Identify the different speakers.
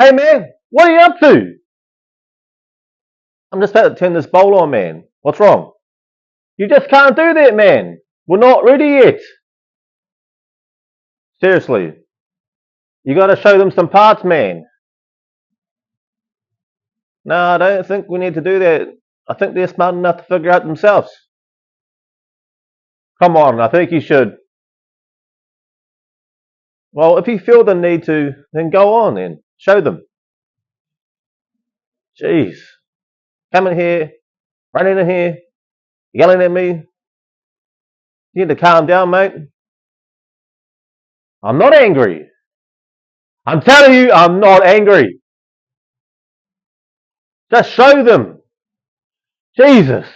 Speaker 1: Hey man, what are you up to? I'm just about to turn this bowl on, man. What's wrong? You just can't do that, man. We're not ready yet. Seriously, you gotta show them some parts, man. No, I don't think we need to do that. I think they're smart enough to figure out themselves. Come on, I think you should. Well, if you feel the need to, then go on and show them. Jeez. Coming here, running in here, yelling at me. You need to calm down, mate. I'm not angry. I'm telling you, I'm not angry. Just show them. Jesus.